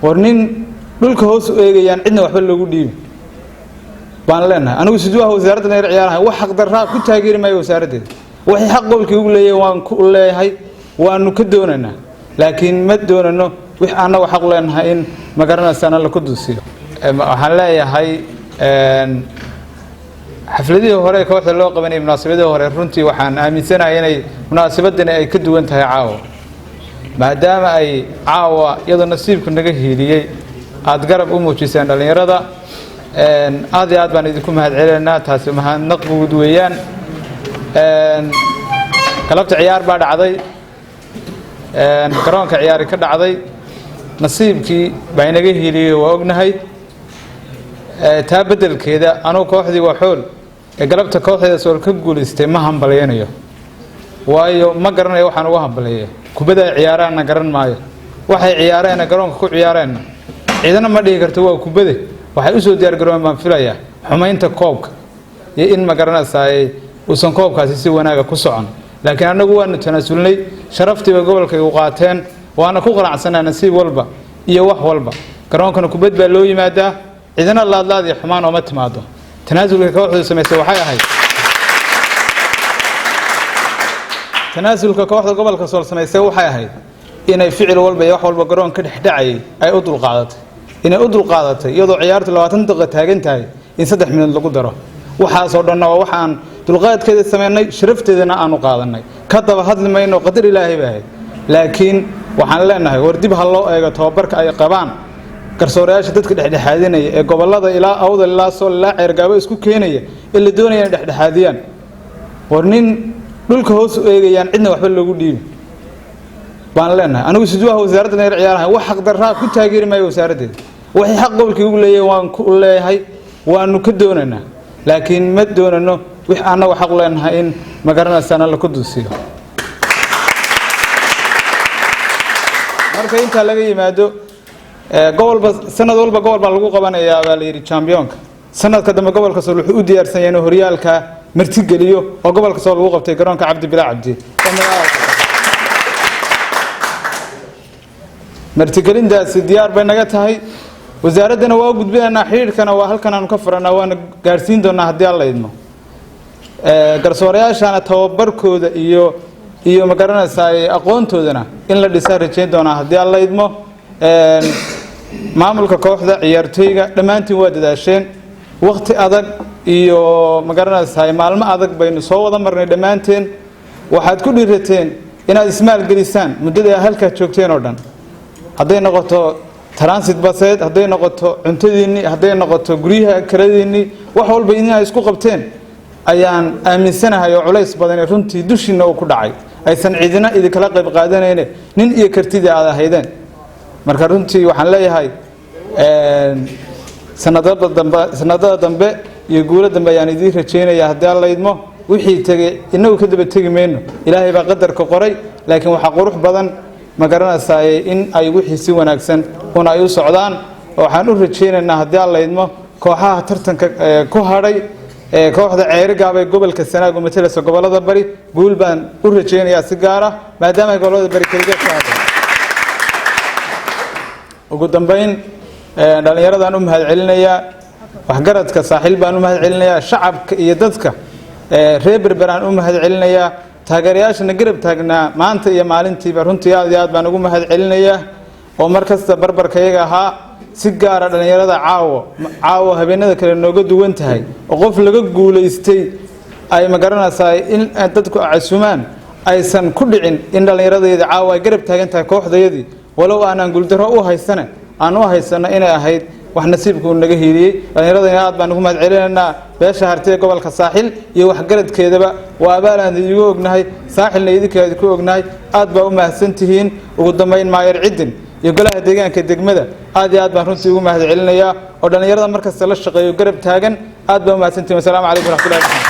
warnin dhulka hoos u eegayaan cidna waxba lagu dhiibin baan leenahay anigu siduuha wasaaradda dhalinyarada ciyaaraha wax xaq darraa ku taageeri maayo wasaaraddeeda wixii xaq gobolkii ugu leeyahay waan ku leeyahay waanu ka doonaynaa laakiin ma doonano wix annagu xaq leenahay in magaranaysan la ku duusiyo waxaan leeyahay xafladii hore kooxda loo qabanay munaasabadii hore runtii waxaan aaminsanahay inay munaasabadani ay ka duwan tahay caawa maadaama ay caawa iyadoo nasiibku naga hiiliyay aad garab u muujiseen dhalinyarada aad iyo aad baan idinku mahadcelinaynaa taasi mahadnaq guud weeyaan galabta ciyaar baa dhacday garoonka ciyaari ka dhacday nasiibkii baa inaga hiiliyay waa ognahay taa bedelkeeda anuu kooxdii waa xool galabta kooxdeeda sool ka guulaystay ma hambaleynayo waayo ma garanayo waxaan uga hambaleeyay kubadda ay ciyaaraanna garan maayo waxay ciyaareen garoonka ku ciyaareen ciidana ma dhihi karto waa kubadda waxay u soo diyaar garoon baan filayaa xumaynta koobka iyo in ma garanaysaa uusan koobkaasi si wanaaga ku socon laakiin anagu waanu tanaasulnay sharaftiiba gobolka ay u qaateen waana ku qanacsanaa nasiib walba iyo wax walba garoonkana kubad baa loo yimaadaa ciidana laadlaad iyo xumaan oo ma timaado tanaasulka kooxdu sameysay waxay ahayd tanaasulka kooxda gobolka Sool sameysay waxay ahayd inay ficil walba iyo wax walba garoon ka dhexdhacay ay u dulqaadatay inay u dulqaadatay iyadoo ciyaartu 20 daqiiqo taagan tahay in 3 minuut lagu daro waxaas oo dhan waxaan dulqaadkeeda sameynay sharafteedana aanu qaadanay ka daba hadli mayno qadar Ilaahay baa laakiin waxaan leenahay war dib ha loo eego tababarka ay qabaan garsoorayaasha dadka dhexdhexaadinaya ee gobolada ilaa awda ilaa Sool ilaa Ceergaabo isku keenaya in la doonayo in dhexdhexaadiyaan warnin dhulka hoos u eegayaan cidna waxba lagu dhiibin baan leenahay anigu siduuha wasaaradda dhalinyarada ciyaaraha wax xaq darraa ku taageeri maayo wasaaraddeeda wixii xaq gobolkii ugu leeyahay waan ku leeyahay waanu ka doonaynaa laakiin ma doonano wix annagu xaq leenahay in magaranaysan la ku duusiyo marka inta laga yimaado gobolba sanad walba gobol baa lagu qabanayaa baa la yiri championka sanadka dambe gobolka Sool wuxuu u diyaarsan yahay horyaalka marti geliyo oo gobolka Sool lagu qabtay garoonka Cabdi Bilaa Cabdi marti gelindaasi diyaar bay naga tahay wasaaradana waa gudbinayna xiriirkana waa halkan aanu ka furanaa waana gaarsiin doonaa haddii alla idmo garsoorayaashana tababarkooda iyo ma garanaysaa aqoontoodana in la dhisaa rajayn doonaa haddii alla idmo maamulka kooxda ciyaartooyga dhamaantiin waa dadaasheen waqti adag iyo ma garanaysaa maalmo adag baynu soo wada marnay dhamaanteen waxaad ku dhiirateen inaad ismaal gelisaan muddada halka joogteen oo dhan hadday noqoto transit baseed hadday noqoto cuntadiinni hadday noqoto guryaha kaladiinni wax walba inay isku qabteen ayaan aaminsanahay oo culays badan runtii dushiina uu ku dhacay aysan ciidina idin kala qayb qaadanayne nin iyo kartida aad ahaydeen marka runtii waxaan leeyahay sanadada dambe iyo guulo dambe ayaan idin rajeynayaa haddii alla idmo wixii tagay inagu ka daba tagi mayno ilaahay baa qadarka qoray laakiin waxa qurux badan ma garanaysaa in ay wixii si wanaagsan una ay u socdaan waxaan u rajeynaynaa haddii alla idmo kooxaha tartanka ku hadhay kooxda Ceergaabo ee gobolka Sanaag oo mataleysa gobolada bari guul baan u rajeynayaa si gaar ah maadaama gobolada bari kaliya ka hadhay ugu dambeyn dhalinyaradan u mahadcelinayaa waxgaradka saaxiil baan u mahadcelinayaa shacabka iyo dadka reer Berberaan u mahadcelinayaa taageerayaashana garab taagnaa maanta iyo maalintiiba runtii aad iyo aad baan ugu mahadcelinayaa oo markasta barbarkayaga ahaa si gaar ah dhalinyarada caawo habeenada kale nooga duwan tahay oo qof laga guuleystay ay ma garanaysaa in dadku casuumaan aysan ku dhicin in dhalinyaradayda caawo ay garab taagan tahay kooxdayadii walow aanan guuldaro u haysana inay ahayd wax nasiibku naga hiiliyay dhalinyarada aad baan ugu mahadcelinaynaa beesha hartay gobolka Saaxil iyo waxgaradkeedaba waa abaalaan idigu ognahay Saaxilna idinkeeda ku ognahay aad baa u mahadsantihiin ugu dambeyn maayer cidin iyo golaha deegaanka degmada aad iyo aad baan runtii ugu mahadcelinayaa oo dhalinyarada markasta la shaqeeyo garab taagan aad baa u mahadsantihiin. Assalaamu calaykum wa rahmatullahi wa barakatuh.